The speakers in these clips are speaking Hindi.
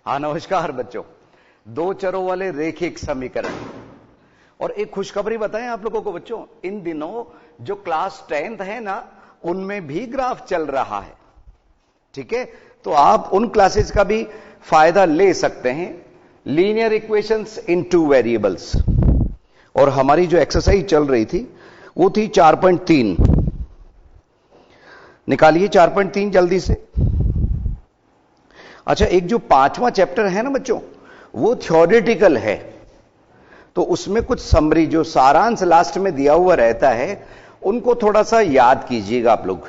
हाँ नमस्कार बच्चों। दो चरों वाले रेखिक समीकरण। और एक खुशखबरी बताएं आप लोगों को बच्चों, इन दिनों जो क्लास 10th है ना, उनमें भी ग्राफ चल रहा है। ठीक है, तो आप उन क्लासेस का भी फायदा ले सकते हैं। लीनियर इक्वेशंस इन टू वेरिएबल्स। और हमारी जो एक्सरसाइज चल रही थी वो थी 4.3। निकालिए 4.3 जल्दी से। अच्छा, एक जो 5वां चैप्टर है ना बच्चों, वो थ्योरेटिकल है, तो उसमें कुछ समरी जो सारांश लास्ट में दिया हुआ रहता है उनको थोड़ा सा याद कीजिएगा आप लोग।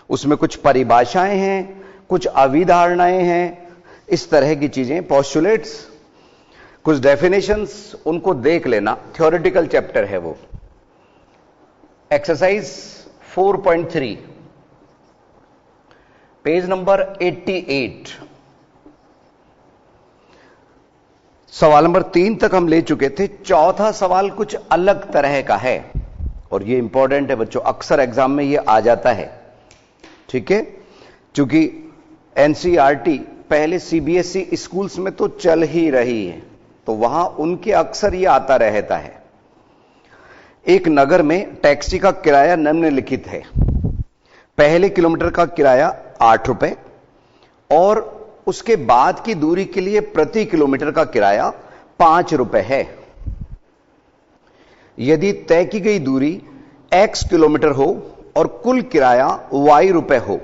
उसमें कुछ परिभाषाएं हैं, कुछ अभिधारणाएं हैं, इस तरह की चीजें, पोस्टुलेट्स, कुछ डेफिनेशंस, उनको देख लेना। थ्योरेटिकल चैप्टर है वो। Exercise 4.3 page number 88। सवाल नंबर 3 तक हम ले चुके थे। चौथा सवाल कुछ अलग तरह का है और ये इंपॉर्टेंट है बच्चों, अक्सर एग्जाम में ये आ जाता है। ठीक है, क्योंकि एनसीईआरटी पहले सीबीएसई स्कूल्स में तो चल ही रही है, तो वहां उनके अक्सर ये आता रहता है। एक नगर में टैक्सी का किराया निम्नलिखित है। पहले किलोमीटर का किराया 8 रुपए और उसके बाद की दूरी के लिए प्रति किलोमीटर का किराया 5 रुपए है। यदि तय की गई दूरी x किलोमीटर हो और कुल किराया y रुपए हो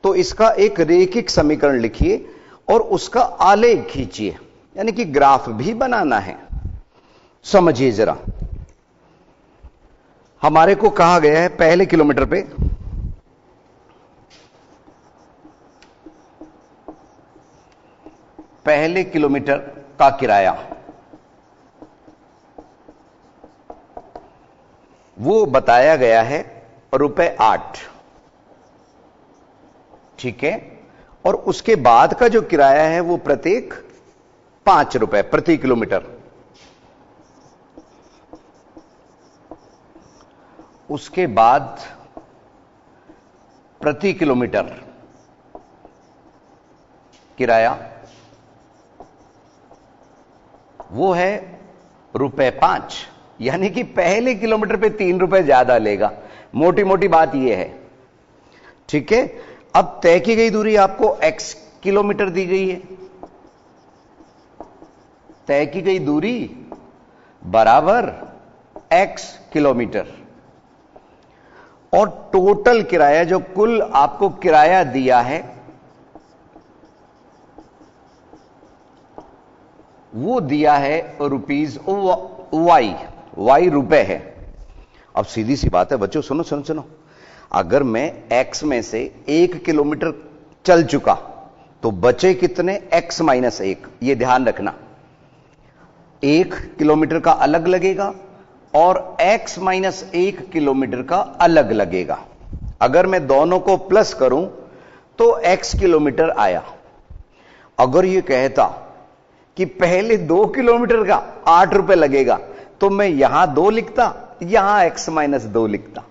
तो इसका एक रेखिक समीकरण लिखिए और उसका आलेख खींचिए, यानी कि ग्राफ भी बनाना है। समझिए जरा, हमारे को कहा गया है पहले किलोमीटर पे पहले किलोमीटर का किराया वो बताया गया है ₹8। ठीक है, और उसके बाद का जो किराया है वो प्रत्येक 5 रुपए प्रति किलोमीटर। उसके बाद प्रति किलोमीटर किराया वो है ₹5, यानी कि पहले किलोमीटर पे 3 रुपए ज्यादा लेगा। मोटी मोटी बात यह है। ठीक है, अब तय की गई दूरी आपको x किलोमीटर दी गई है। तय की गई दूरी बराबर x किलोमीटर और टोटल किराया, जो कुल आपको किराया दिया है, वो दिया है ₹y रुपए है। अब सीधी सी बात है बच्चों, सुनो सुनो सुनो, अगर मैं x में से 1 किलोमीटर चल चुका तो बचे कितने? x - 1। ये ध्यान रखना, 1 किलोमीटर का अलग लगेगा और x - 1 किलोमीटर का अलग लगेगा। अगर मैं दोनों को प्लस करूं तो x किलोमीटर आया। अगर ये कहता कि पहले 2 किलोमीटर का 8 रुपए लगेगा तो मैं यहां 2 लिखता, यहां x - 2 लिखता।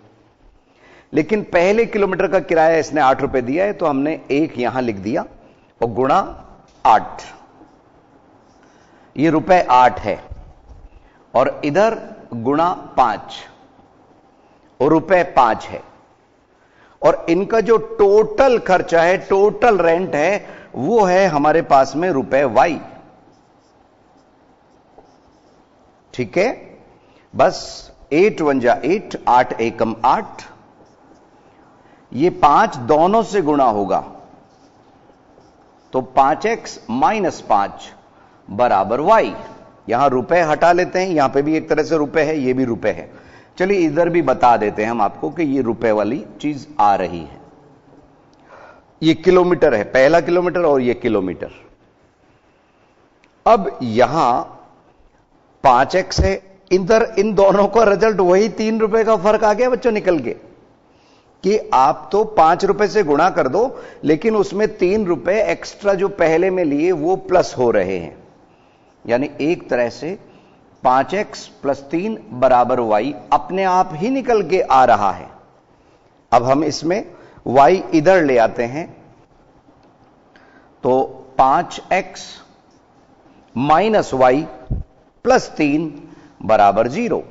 लेकिन पहले किलोमीटर का किराया इसने 8 रुपए दिया है तो हमने 1 यहां लिख दिया और गुणा 8। ये ₹8 है और इधर गुणा 5 और ₹5 है। और इनका जो टोटल खर्चा है, टोटल रेंट है, वो है हमारे पास में ₹y। ठीक है, बस 8 × 1 = 8, 8 × 1 = 8। ये 5 दोनों से गुणा होगा तो 5x - 5 बराबर y। यहां रुपए हटा लेते हैं, यहां पे भी एक तरह से रुपए है, ये भी रुपए है। चलिए इधर भी बता देते हैं हम आपको कि ये रुपए वाली चीज आ रही है। ये किलोमीटर है, पहला किलोमीटर, और ये किलोमीटर। अब यहां 5x है, इधर इन दोनों का रिजल्ट वही 3 रुपए का फर्क आ गया बच्चों निकल के, कि आप तो 5 रुपए से गुणा कर दो लेकिन उसमें 3 रुपए एक्स्ट्रा जो पहले में लिए वो प्लस हो रहे हैं। यानी एक तरह से 5x + 3 बराबर y अपने आप ही निकल के आ रहा है। अब हम इसमें y इधर ले आते हैं तो 5x माइनस वाई प्लस 3 बराबर 0।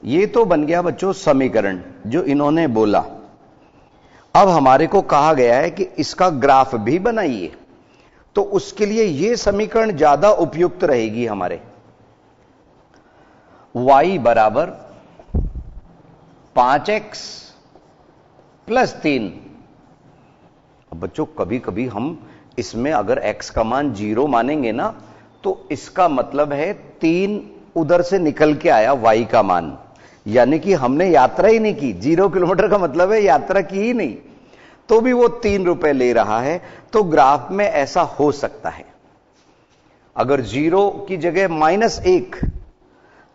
ये तो बन गया बच्चों समीकरण जो इन्होंने बोला। अब हमारे को कहा गया है कि इसका ग्राफ भी बनाइए, तो उसके लिए यह समीकरण ज्यादा उपयुक्त रहेगी हमारे। y बराबर 5x प्लस 3। अब बच्चों कभी कभी हम इसमें अगर x का मान 0 मानेंगे ना, तो इसका मतलब है 3 उधर से निकल के आया y का मान, यानी कि हमने यात्रा ही नहीं की। 0 किलोमीटर का मतलब है यात्रा की ही नहीं, तो भी वो 3 रुपए ले रहा है। तो ग्राफ में ऐसा हो सकता है, अगर 0 की जगह -1,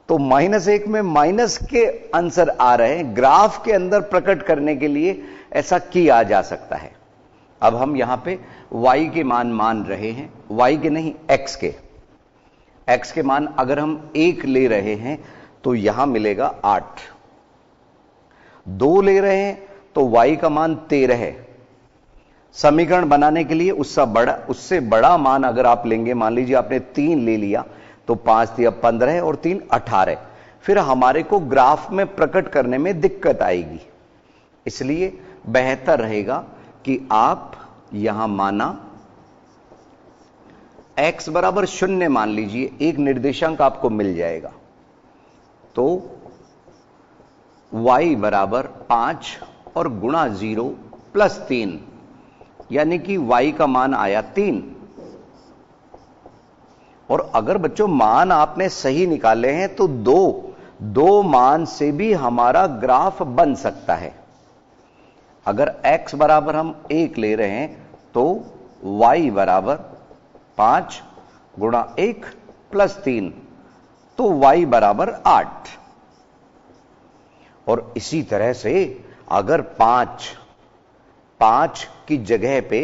तो -1 में माइनस के आंसर आ रहे हैं, ग्राफ के अंदर प्रकट करने के लिए ऐसा किया जा सकता है। अब हम यहां पे y के मान रहे हैं, y के नहीं x के। x के मान अगर हम 1 ले रहे हैं तो यहां मिलेगा 8, 2 ले रहे हैं तो y का मान 13 है। समीकरण बनाने के लिए उससे बड़ा मान अगर आप लेंगे, मान लीजिए आपने 3 ले लिया, तो 5 दिया 15 और 3 18, फिर हमारे को ग्राफ में प्रकट करने में दिक्कत आएगी। इसलिए बेहतर रहेगा कि आप यहां माना x बराबर 0 मान लीजिए, एक निर्देशांक आपको मिल जाएगा। तो y बराबर 5 और गुणा 0 प्लस 3, यानी कि y का मान आया 3। और अगर बच्चों मान आपने सही निकाले हैं तो दो मान से भी हमारा ग्राफ बन सकता है। अगर x बराबर हम 1 ले रहे हैं तो y बराबर 5 गुणा 1 प्लस 3, तो y बराबर 8। और इसी तरह से अगर 5 की जगह पे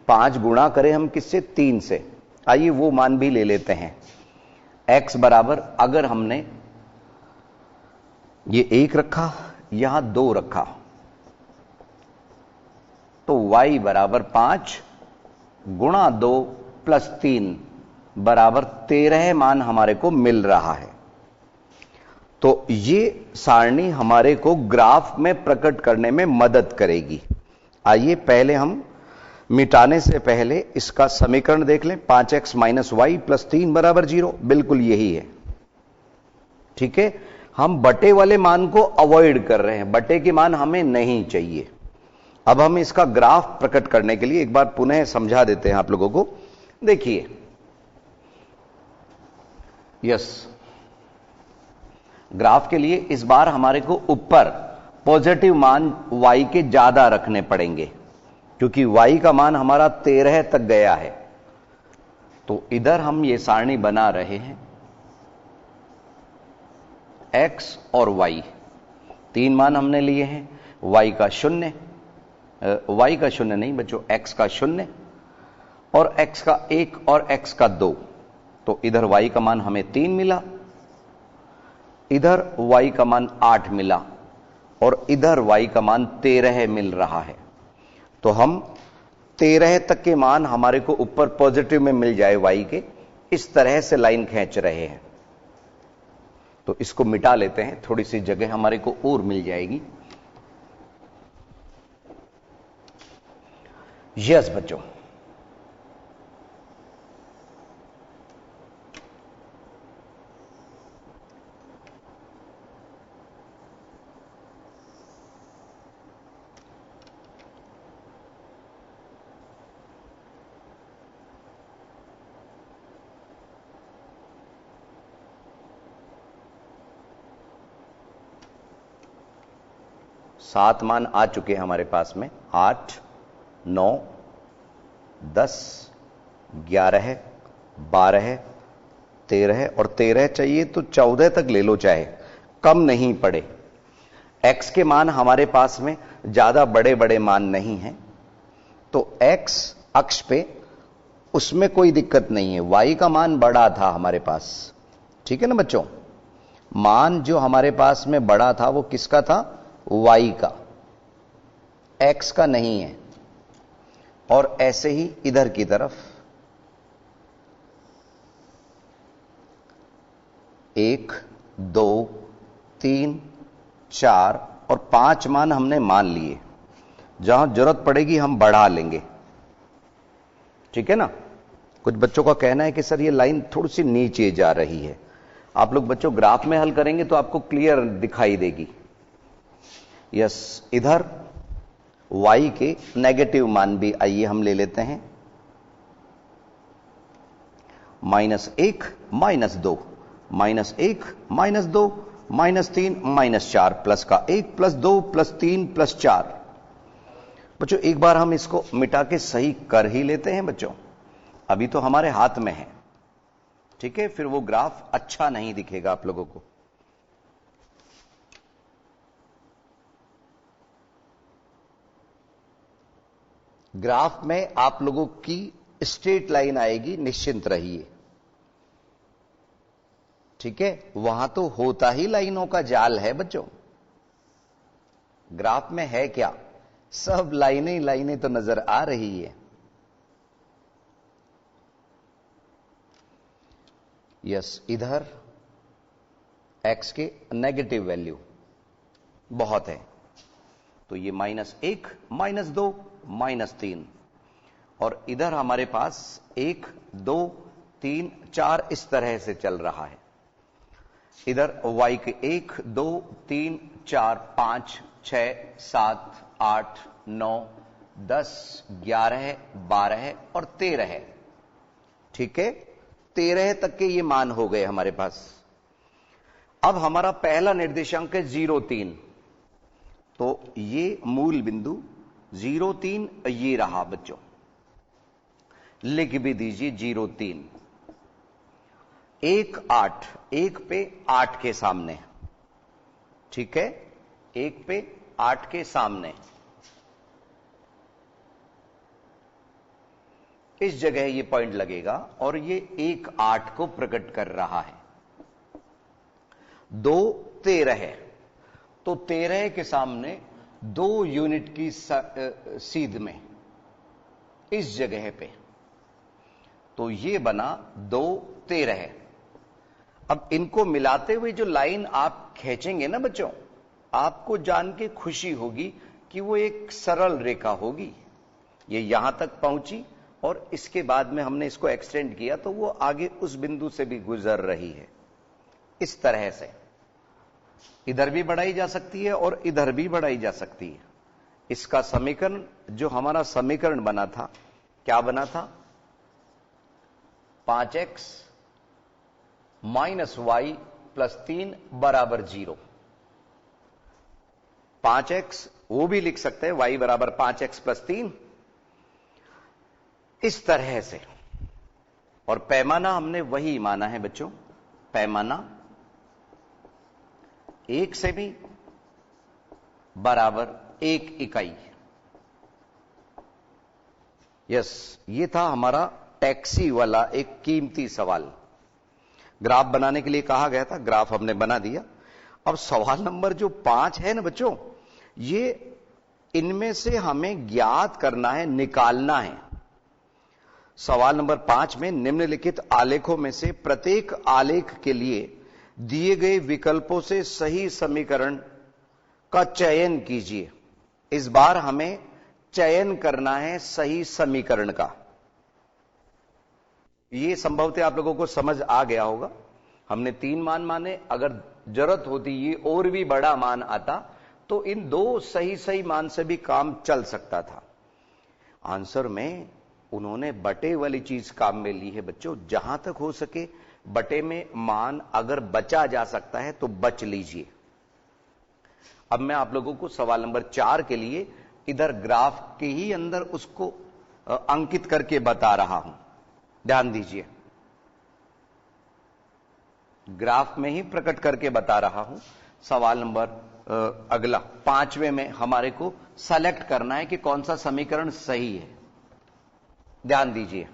5 गुणा करें हम किससे, 3 से, आइए वो मान भी ले लेते हैं। x बराबर अगर हमने ये 1 रखा, यहां 2 रखा, तो y बराबर 5 गुणा 2 प्लस 3 बराबर 13 मान हमारे को मिल रहा है। तो ये सारणी हमारे को ग्राफ में प्रकट करने में मदद करेगी। आइए पहले हम मिटाने से पहले इसका समीकरण देख लें। 5x माइनस वाई प्लस 3 बराबर 0, बिल्कुल यही है। ठीक है, हम बटे वाले मान को अवॉइड कर रहे हैं, बटे के मान हमें नहीं चाहिए। अब हम इसका ग्राफ प्रकट करने के लिए एक बार पुनः समझा देते हैं आप लोगों को। देखिए, यस, ग्राफ के लिए इस बार हमारे को ऊपर पॉजिटिव मान y के ज्यादा रखने पड़ेंगे, क्योंकि y का मान हमारा 13 तक गया है। तो इधर हम ये सारणी बना रहे हैं, x और y, 3 मान हमने लिए हैं। y का 0, y का 0 नहीं बच्चों, x का 0 और x का 1 और x का 2। तो इधर y का मान हमें 3 मिला, इधर y का मान 8 मिला और इधर y का मान 13 मिल रहा है। तो हम 13 तक के मान हमारे को ऊपर पॉजिटिव में मिल जाए y के, इस तरह से लाइन खींच रहे हैं। तो इसको मिटा लेते हैं, थोड़ी सी जगह हमारे को और मिल जाएगी। यस बच्चों, सात मान आ चुके हैं हमारे पास में, 8, 9, 10, 11, 12, 13 और 13 चाहिए तो 14 तक ले लो, चाहे कम नहीं पड़े। x के मान हमारे पास में ज्यादा बड़े बड़े मान नहीं हैं, तो x अक्ष पे उसमें कोई दिक्कत नहीं है। y का मान बड़ा था हमारे पास, ठीक है ना बच्चों। मान जो हमारे पास में बड़ा था वो किसका था, y का। x का नहीं है, और ऐसे ही इधर की तरफ 1 2 3 4 और 5 मान हमने मान लिए। जहां जरूरत पड़ेगी हम बढ़ा लेंगे, ठीक है ना। कुछ बच्चों का कहना है कि सर ये लाइन थोड़ी सी नीचे जा रही है। आप लोग बच्चों ग्राफ में हल करेंगे तो आपको क्लियर दिखाई देगी। यस, इधर y के नेगेटिव मान भी आइए हम ले लेते हैं। -1 -2 -1 -2 -3 -4 प्लस का 1 प्लस 2 प्लस 3 प्लस 4। बच्चों एक बार हम इसको मिटा के सही कर ही लेते हैं बच्चों, अभी तो हमारे हाथ में है, ठीक है। फिर वो ग्राफ अच्छा नहीं दिखेगा आप लोगों को। ग्राफ में आप लोगों की स्ट्रेट लाइन आएगी, निश्चिंत रहिए, ठीक है। वहां तो होता ही लाइनों का जाल है बच्चों। ग्राफ में है क्या, सब लाइनें लाइनें तो नजर आ रही है। यस, इधर x के नेगेटिव वैल्यू बहुत है, तो ये -1 -2 -3, और इधर हमारे पास 1 2 3 4 इस तरह से चल रहा है। इधर y के 1 2 3 4 5 6 7 8 9 10 11 12 और 13 है, ठीक है। 13 तक के ये मान हो गए हमारे पास। अब हमारा पहला निर्देशांक है 0 3, तो ये मूल बिंदु 0 3 ये रहा बच्चों, लिख भी दीजिए 0 3। 1 8, 1 पे 8 के सामने, ठीक है, 1 पे 8 के सामने इस जगह ये पॉइंट लगेगा, और ये 1 8 को प्रकट कर रहा है। 2 13 है, तो 13 के सामने 2 यूनिट की सीध में इस जगह पे, तो ये बना 2 13 है। अब इनको मिलाते हुए जो लाइन आप खींचेंगे ना बच्चों, आपको जान के खुशी होगी कि वो एक सरल रेखा होगी। ये यहां तक पहुंची और इसके बाद में हमने इसको एक्सटेंड किया, तो वो आगे उस बिंदु से भी गुजर रही है। इस तरह से इधर भी बढ़ाई जा सकती है और इधर भी बढ़ाई जा सकती है। इसका समीकरण, जो हमारा समीकरण बना था, क्या बना था? 5x - y + 3 = 0। 5x वो भी लिख सकते हैं, y = 5x + 3, इस तरह से। और पैमाना हमने वही माना है बच्चों, पैमाना 1 सेमी बराबर 1 इकाई। यस, ये था हमारा टैक्सी वाला एक कीमती सवाल। ग्राफ बनाने के लिए कहा गया था, ग्राफ हमने बना दिया। अब सवाल नंबर जो 5 है ना बच्चों, ये इनमें से हमें ज्ञात करना है, निकालना है। सवाल नंबर 5 में निम्नलिखित आलेखों में से प्रत्येक आलेख के लिए दिए गए विकल्पों से सही समीकरण का चयन कीजिए। इस बार हमें चयन करना है सही समीकरण का। ये संभवतः आप लोगों को समझ आ गया होगा। हमने 3 मान माने, अगर जरूरत होती ये और भी बड़ा मान आता तो इन 2 सही सही मान से भी काम चल सकता था। आंसर में उन्होंने बटे वाली चीज काम में ली है बच्चों। जहां तक हो सके बटे में मान अगर बचा जा सकता है तो बच लीजिए। अब मैं आप लोगों को सवाल नंबर 4 के लिए इधर ग्राफ के ही अंदर उसको अंकित करके बता रहा हूं, ध्यान दीजिए। ग्राफ में ही प्रकट करके बता रहा हूं। सवाल नंबर अगला 5वें में हमारे को सेलेक्ट करना है कि कौन सा समीकरण सही है। ध्यान दीजिए,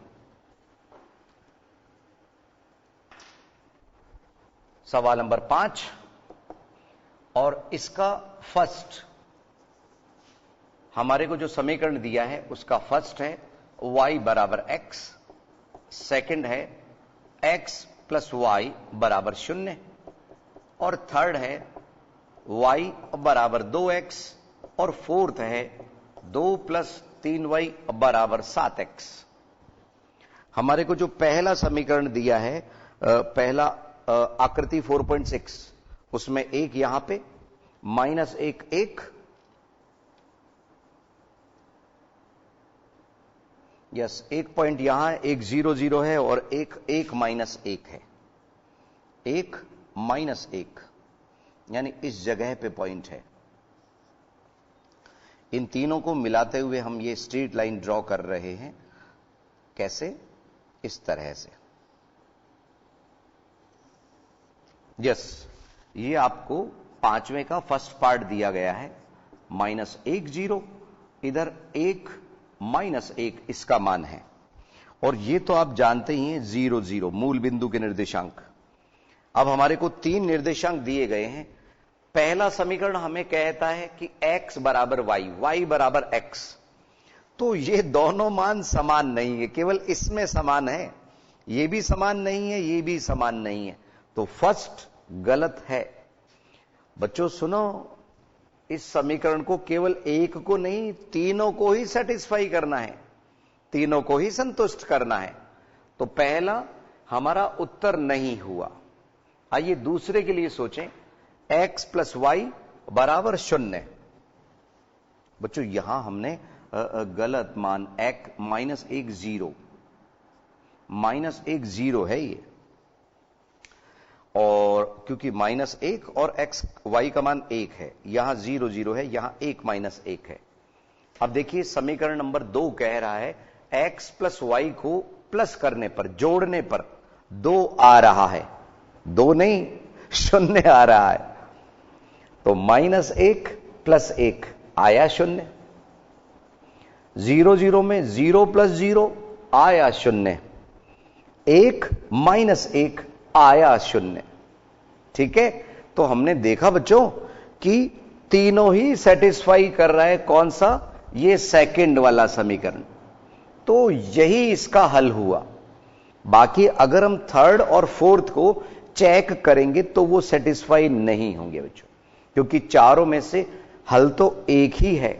सवाल नंबर 5 और इसका फर्स्ट हमारे को जो समीकरण दिया है उसका फर्स्ट है y बराबर x, सेकंड है x प्लस वाई बराबर 0 और थर्ड है y बराबर 2x और फोर्थ है 2 प्लस 3y बराबर 7x। हमारे को जो पहला समीकरण दिया है पहला आकृति 4.6 उसमें एक यहां पे माइनस एक यस एक पॉइंट यहां एक 0 0 है और एक माइनस एक है, एक माइनस एक यानी इस जगह पे पॉइंट है। इन तीनों को मिलाते हुए हम ये स्ट्रेट लाइन ड्रॉ कर रहे हैं। कैसे? इस तरह से। यस ये आपको पांचवें का फर्स्ट पार्ट दिया गया है, माइनस 1 0, इधर 1 माइनस 1 इसका मान है और ये तो आप जानते ही हैं 0 0 मूल बिंदु के निर्देशांक। अब हमारे को 3 निर्देशांक दिए गए हैं। पहला समीकरण हमें कहता है कि x बराबर y बराबर x, तो ये दोनों मान समान नहीं है, केवल इसमें समान है, ये भी समान नहीं है, ये भी समान नहीं है, तो फर्स्ट गलत है। बच्चों सुनो, इस समीकरण को केवल एक को नहीं तीनों को ही सेटिस्फाई करना है, तीनों को ही संतुष्ट करना है, तो पहला हमारा उत्तर नहीं हुआ। आइए दूसरे के लिए सोचें, x प्लस वाई बराबर 0। बच्चों यहां हमने गलत मान x माइनस 1 0 माइनस 1 0 है ये, और क्योंकि माइनस 1 और x y का मान 1 है, यहां 0 0 है, यहां 1 माइनस 1 है। अब देखिए समीकरण नंबर 2 कह रहा है x प्लस वाई को प्लस करने पर, जोड़ने पर 2 आ रहा है, 2 नहीं 0 आ रहा है, तो माइनस 1 प्लस 1 आया 0, 0 0 में 0 प्लस 0 आया 0, 1 माइनस 1 आया 0। ठीक है, तो हमने देखा बच्चों कि तीनों ही सेटिस्फाई कर रहा है, कौन सा? ये सेकंड वाला समीकरण, तो यही इसका हल हुआ। बाकी अगर हम थर्ड और फोर्थ को चेक करेंगे तो वो सेटिस्फाई नहीं होंगे बच्चों, क्योंकि चारों में से हल तो एक ही है।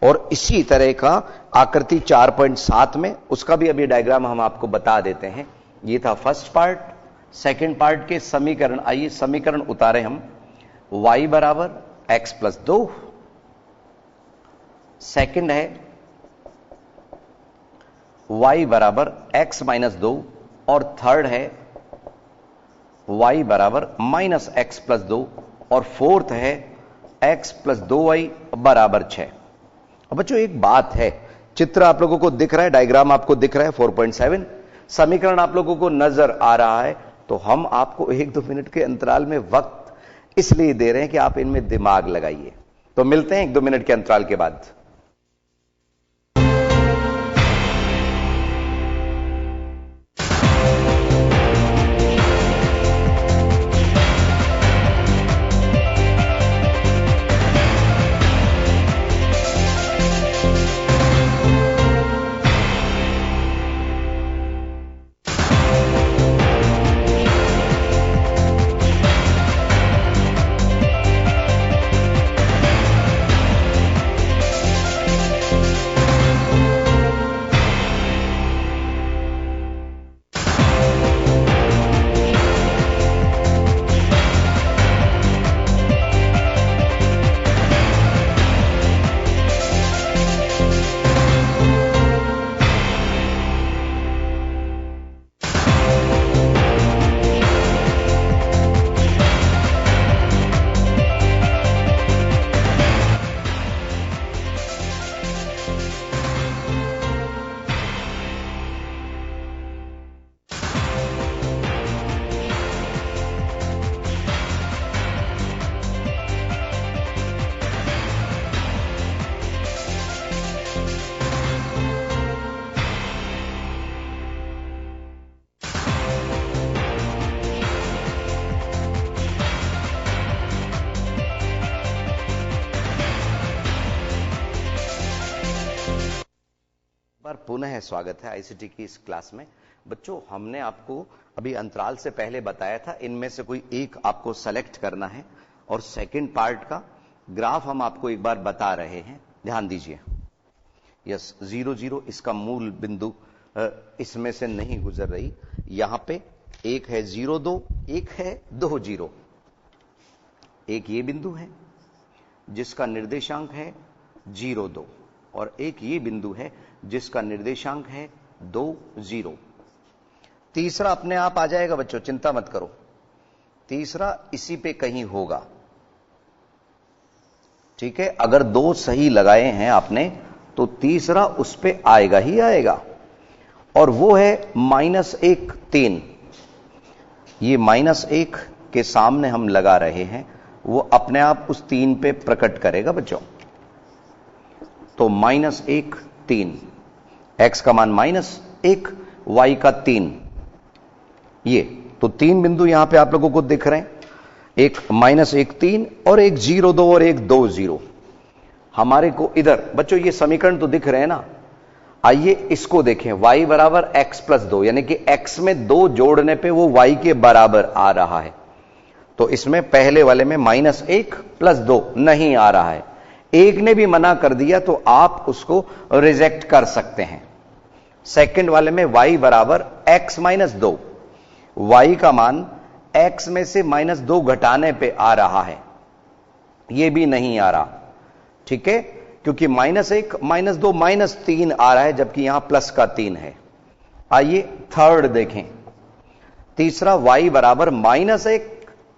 और इसी तरह का आकृति 4.7 में, उसका भी अभी डायग्राम हम आपको बता देते हैं। ये था फर्स्ट पार्ट। सेकंड पार्ट के समीकरण, आइए समीकरण उतारे हम। y बराबर x प्लस 2, सेकंड है y बराबर x माइनस 2 और थर्ड है y बराबर माइनस x प्लस 2 और फोर्थ है x प्लस 2y बराबर 6। अब बच्चों एक बात है, चित्र आप लोगों को दिख रहा है, डायग्राम आपको दिख रहा है 4.7, समीकरण आप लोगों को नजर आ रहा है, तो हम आपको 1-2 मिनट के अंतराल में वक्त इसलिए दे रहे हैं कि आप इनमें दिमाग लगाइए। तो मिलते हैं 1-2 मिनट के अंतराल के बाद। बार पुनः स्वागत है आईसीटी की इस क्लास में। बच्चों, हमने आपको अभी अंतराल से पहले बताया था इनमें से कोई एक आपको सेलेक्ट करना है और सेकंड पार्ट का ग्राफ हम आपको एक बार बता रहे हैं। ध्यान दीजिए। यस, 0 0 इसका मूल बिंदु इसमें से नहीं गुजर रही। यहां पे एक है 0 2, एक है 2 0। एक ये बिंदु है जिसका निर्देशांक है 0 2 और एक ये बिंदु है जिसका निर्देशांक है 2 0। तीसरा अपने आप आ जाएगा बच्चों, चिंता मत करो। तीसरा इसी पे कहीं होगा, ठीक है। अगर 2 सही लगाए हैं आपने तो तीसरा उस पे आएगा ही आएगा, और वो है -1 3। ये -1 के सामने हम लगा रहे हैं, वो अपने आप उस 3 पे प्रकट करेगा बच्चों। तो -1 3, x का मान -1, y का 3। ये तो 3 बिंदु यहां पे आप लोगों को दिख रहे हैं, एक -1 3 और एक 0 2 और एक 2 0। हमारे को इधर बच्चों ये समीकरण तो दिख रहे हैं ना। आइए इसको देखें, y बराबर x + 2, यानी कि x में 2 जोड़ने पे वो y के बराबर आ रहा है। तो इसमें पहले वाले में -1 + 2 नहीं आ रहा है। एक ने भी मना कर दिया तो आप उसको रिजेक्ट कर सकते हैं। सेकंड वाले में y बराबर x - 2, y का मान x में से -2 घटाने पे आ रहा है, ये भी नहीं आ रहा, ठीक है, क्योंकि -1 -2 -3 आ रहा है, जबकि यहां प्लस का 3 है। आइए थर्ड देखें। तीसरा y बराबर -1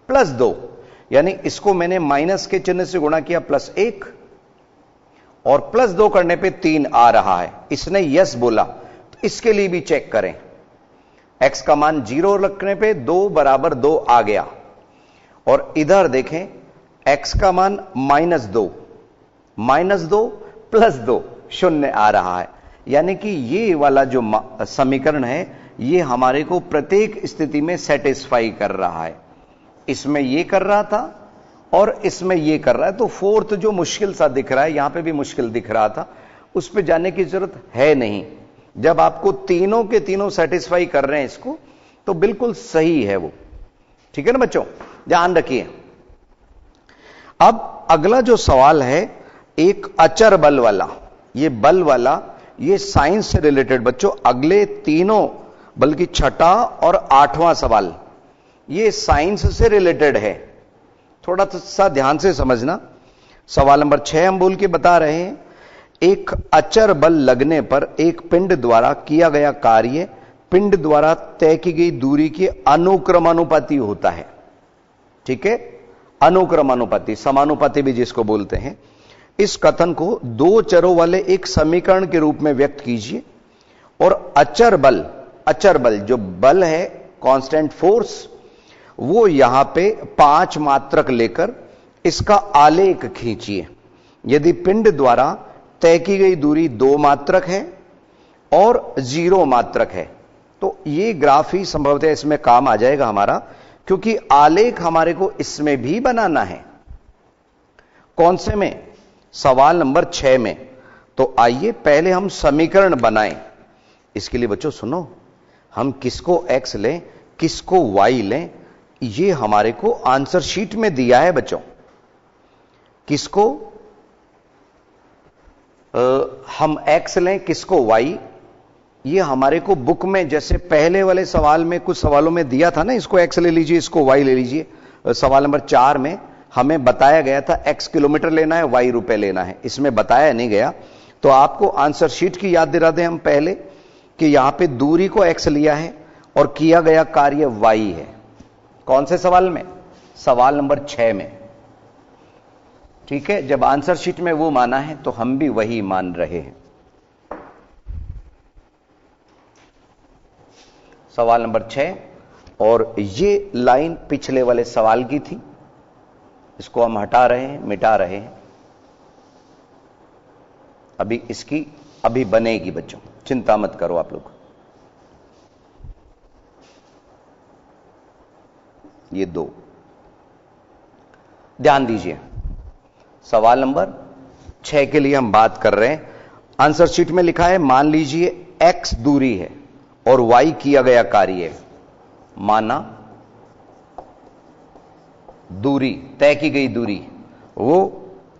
+ 2, यानी इसको मैंने माइनस के चिन्ह से गुणा किया +1 और +2 करने पे 3 आ रहा है। इसने यस बोला, तो इसके लिए भी चेक करें। x का मान 0 रखने पे 2 बराबर 2 आ गया, और इधर देखें x का मान -2 -2 + 2 0 आ रहा है। यानी कि ये वाला जो समीकरण है ये हमारे को प्रत्येक स्थिति में सेटिस्फाई कर रहा है। इसमें ये कर रहा था और इसमें ये कर रहा है, तो फोर्थ जो मुश्किल सा दिख रहा है, यहां पे भी मुश्किल दिख रहा था, उस पे जाने की जरूरत है नहीं। जब आपको तीनों के तीनों सेटिस्फाई कर रहे हैं इसको, तो बिल्कुल सही है वो, ठीक है ना बच्चों, ध्यान रखिए। अब अगला जो सवाल है एक अचर बल वाला, ये बल वाला, ये साइंस से रिलेटेड बच्चों। अगले तीनों बल्कि छठा और 8वां सवाल ये साइंस से रिलेटेड है, थोड़ा सा ध्यान से समझना। सवाल नंबर 6 हम बोल के बता रहे हैं, एक अचर बल लगने पर एक पिंड द्वारा किया गया कार्य पिंड द्वारा तय की गई दूरी के अनुक्रमानुपाती होता है, ठीक है, अनुक्रमानुपाती, समानुपाती भी जिसको बोलते हैं। इस कथन को 2 चरों वाले एक समीकरण के रूप में व्यक्त कीजिए और अचर बल जो बल है, कांस्टेंट फोर्स, वो यहां पे 5 मात्रक लेकर इसका आलेख खींचिए। यदि पिंड द्वारा तय की गई दूरी 2 मात्रक है और 0 मात्रक है, तो ये ग्राफ ही संभवतः इसमें काम आ जाएगा हमारा, क्योंकि आलेख हमारे को इसमें भी बनाना है। कौन से में? सवाल नंबर 6 में। तो आइए पहले हम समीकरण बनाएं। इसके लिए बच्चों सुनो, हम किसको x लें किसको y लें, ये हमारे को आंसर शीट में दिया है बच्चों। किसको हम x लें किसको y, ये हमारे को बुक में, जैसे पहले वाले सवाल में कुछ सवालों में दिया था ना, इसको x ले लीजिए इसको y ले लीजिए। सवाल नंबर 4 में हमें बताया गया था x किलोमीटर लेना है, y रुपए लेना है, इसमें बताया नहीं गया। तो आपको आंसर शीट की याद दिला दें हम पहले कि यहां पे दूरी को x लिया है और किया गया कार्य y है। कौन से सवाल में? सवाल नंबर 6 में, ठीक है। जब आंसर शीट में वो माना है तो हम भी वही मान रहे हैं। सवाल नंबर 6, और ये लाइन पिछले वाले सवाल की थी, इसको हम हटा रहे हैं, मिटा रहे हैं। अभी इसकी अभी बनेगी बच्चों, चिंता मत करो आप लोग। ये 2 ध्यान दीजिए। सवाल नंबर 6 के लिए हम बात कर रहे हैं, आंसर शीट में लिखा है, मान लीजिए x दूरी है और y किया गया कार्य है। माना दूरी, तय की गई दूरी वो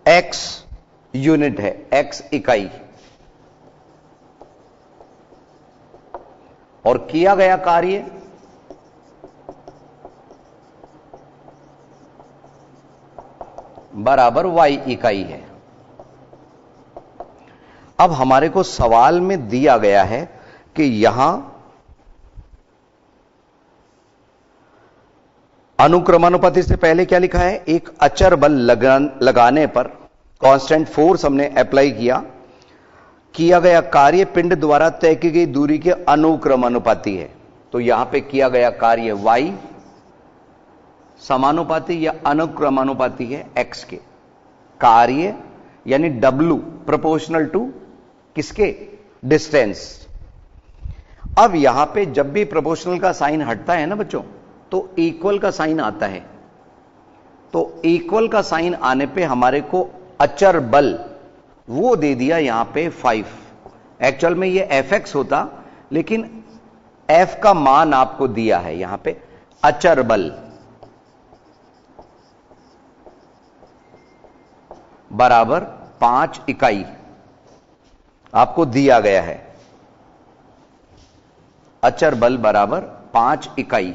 x यूनिट है, x इकाई, और किया गया कार्य बराबर y इकाई है। अब हमारे को सवाल में दिया गया है कि यहां अनुक्रमानुपाती से पहले क्या लिखा है, एक अचर बल लगाने पर कांस्टेंट फोर्स हमने अप्लाई किया गया कार्य पिंड द्वारा तय की गई दूरी के अनुक्रमानुपाती है। तो यहां पे किया गया कार्य y समानुपाती या अनुक्रमानुपाती है x के। कार्य यानी w प्रोपोर्शनल टू किसके, डिस्टेंस। अब यहां पे जब भी प्रोपोर्शनल का साइन हटता है ना बच्चों, तो इक्वल का साइन आता है। तो इक्वल का साइन आने पे हमारे को अचर बल वो दे दिया यहां पे 5। एक्चुअल में ये fx होता, लेकिन f का मान आपको दिया है यहां पे अचर बल बराबर 5 इकाई आपको दिया गया है। अचर बल बराबर 5 इकाई,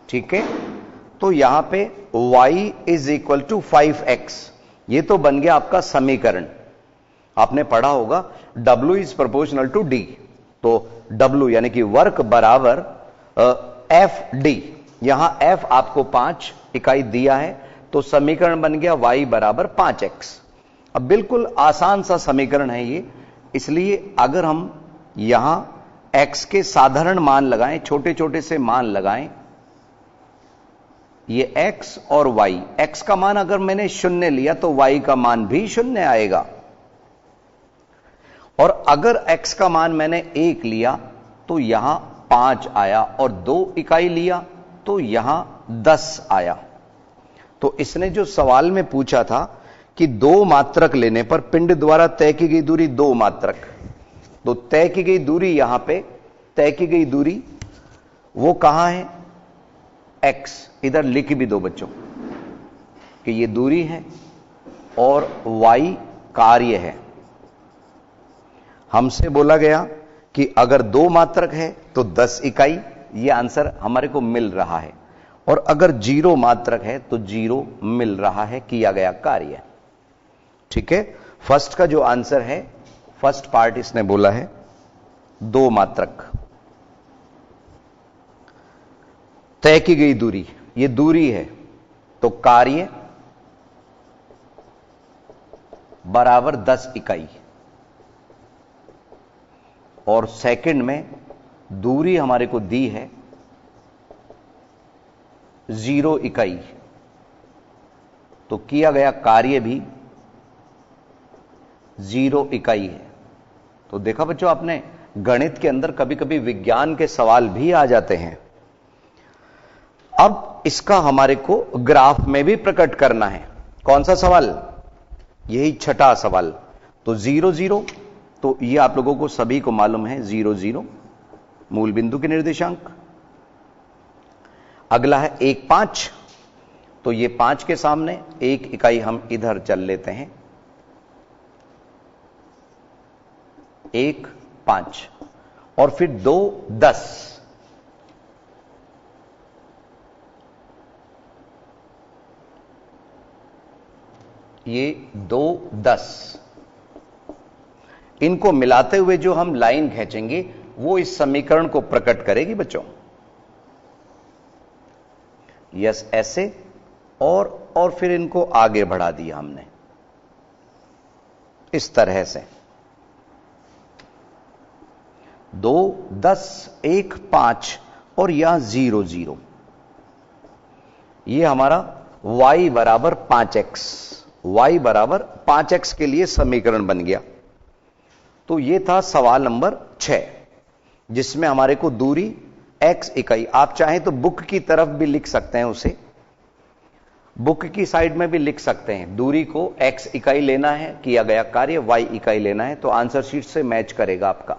ठीक है। तो यहां पे y is equal to 5x, ये तो बन गया आपका समीकरण। आपने पढ़ा होगा W is proportional to D, तो W यानी कि वर्क बराबर FD। यहां F आपको 5 इकाई दिया है, तो समीकरण बन गया y बराबर 5x। अब बिल्कुल आसान सा समीकरण है ये, इसलिए अगर हम यहां x के साधारण मान लगाएं, छोटे छोटे से मान लगाएं, ये x और y, x का मान अगर मैंने 0 लिया तो y का मान भी 0 आएगा, और अगर x का मान मैंने 1 लिया तो यहां 5 आया, और 2 इकाई लिया तो यहां 10 आया। तो इसने जो सवाल में पूछा था कि 2 मात्रक लेने पर पिंड द्वारा तय की गई दूरी 2 मात्रक, तो तय की गई दूरी यहां पे तय की गई दूरी वो कहां है, x। इधर लिख भी दो बच्चों कि ये दूरी है और y कार्य है। हमसे बोला गया कि अगर 2 मात्रक है तो 10 इकाई, ये आंसर हमारे को मिल रहा है, और अगर 0 मात्रक है तो 0 मिल रहा है किया गया कार्य, ठीक है। फर्स्ट का जो आंसर है, फर्स्ट पार्ट इसने बोला है 2 मात्रक तय की गई दूरी, ये दूरी है, तो कार्य बराबर 10 इकाई, और सेकंड में दूरी हमारे को दी है 0 इकाई, तो किया गया कार्य भी 0 इकाई है। तो देखा बच्चों आपने, गणित के अंदर कभी कभी विज्ञान के सवाल भी आ जाते हैं। अब इसका हमारे को ग्राफ में भी प्रकट करना है। कौन सा सवाल, यही छठा सवाल। तो 0 0, तो ये आप लोगों को सभी को मालूम है 0 0 मूल बिंदु के निर्देशांक। अगला है 1 5, तो ये 5 के सामने 1 इकाई हम इधर चल लेते हैं, 1 5, और फिर 2 10, ये 2 10, इनको मिलाते हुए जो हम लाइन खींचेंगे वो इस समीकरण को प्रकट करेगी बच्चों। यस, ऐसे, और फिर इनको आगे बढ़ा दिया हमने इस तरह से, 2 10 1 5, और यहां 0 0, ये हमारा y बराबर 5x, y बराबर 5x के लिए समीकरण बन गया। तो ये था सवाल नंबर 6, जिसमें हमारे को दूरी x इकाई, आप चाहें तो बुक की तरफ भी लिख सकते हैं उसे, बुक की साइड में भी लिख सकते हैं, दूरी को x इकाई लेना है, किया गया कार्य y इकाई लेना है, तो आंसर शीट से मैच करेगा आपका।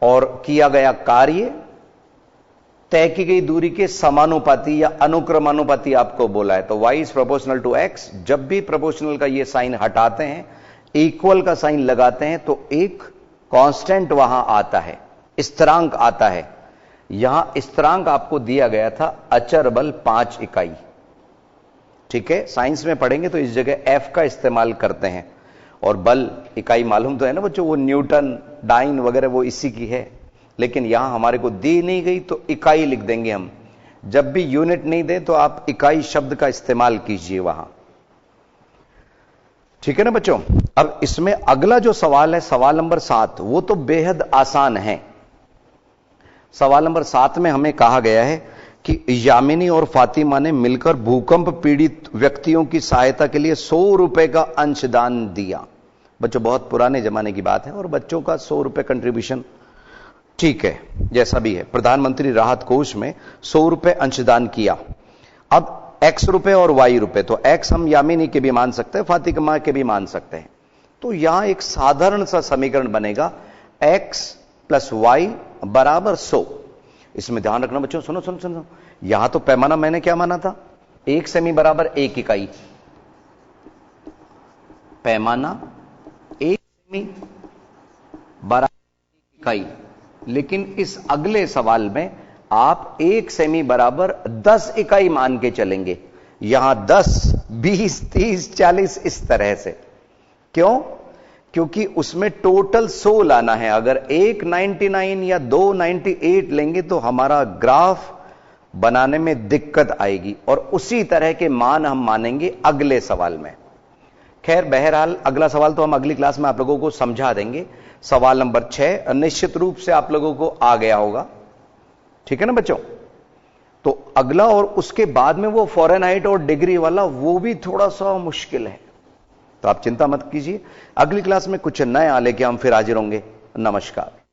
और किया गया कार्य तय की गई दूरी के समानुपाती या अनुक्रमानुपाती आपको बोला है, तो y is proportional to x। जब भी प्रोपोर्शनल का ये साइन हटाते हैं, इक्वल का साइन लगाते हैं, तो एक कांस्टेंट वहां आता है, स्थिरांक आता है। यहां स्थिरांक आपको दिया गया था अचर बल 5 इकाई। ठीक है, साइंस में पढ़ेंगे तो इस जगह F का इस्तेमाल करते हैं। और बल इकाई मालूम तो है ना बच्चों, वो न्यूटन, डाइन वगैरह वो इसी की है, लेकिन यहां हमारे को दी नहीं गई तो इकाई लिख देंगे हम। जब भी यूनिट नहीं दे तो आप इकाई शब्द का इस्तेमाल कीजिए वहां। ठीक है ना बच्चों। अब इसमें अगला जो सवाल है, सवाल नंबर 7, वो तो बेहद आसान है। सवाल नंबर 7 में हमें कहा गया है कि यामिनी और फातिमा ने मिलकर भूकंप पीड़ित व्यक्तियों की सहायता के लिए 100 रुपए का अंशदान दिया। बच्चों बहुत पुराने जमाने की बात है, और बच्चों का 100 रुपए कंट्रीब्यूशन ठीक है, जैसा भी है। प्रधानमंत्री राहत कोष में 100 रुपए अंशदान किया। अब x रुपए और y रुपए, तो x हम यामिनी के भी मान सकते हैं, फातिमा के भी मान सकते हैं। तो यहां एक साधारण सा समीकरण बनेगा, x प्लस y बराबर 100। इसमें ध्यान रखना बच्चों, सुनो सुनो सुनो, यहां तो पैमाना मैंने क्या माना था, 1 सेमी बराबर 1 इकाई। पैमाना 1 सेमी बराबर 1 इकाई, लेकिन इस अगले सवाल में आप 1 सेमी बराबर 10 इकाई मान के चलेंगे। यहां 10, 20, 30, 40 इस तरह से। क्यों? क्योंकि उसमें टोटल 100 लाना है। अगर 199 या 298 लेंगे तो हमारा ग्राफ बनाने में दिक्कत आएगी, और उसी तरह के मान हम मानेंगे अगले सवाल में। खैर बहरहाल अगला सवाल तो हम अगली क्लास में आप लोगों को समझा देंगे। सवाल नंबर 6 निश्चित रूप से आप लोगों को आ गया होगा। ठीक है ना बच्चों। तो अगला और उसके बाद में वो फ़ारेनहाइट और डिग्री वाला, वो भी थोड़ा सा मुश्किल है, तो आप चिंता मत कीजिए। अगली क्लास में कुछ नया लेके हम फिर हाजिर होंगे। नमस्कार।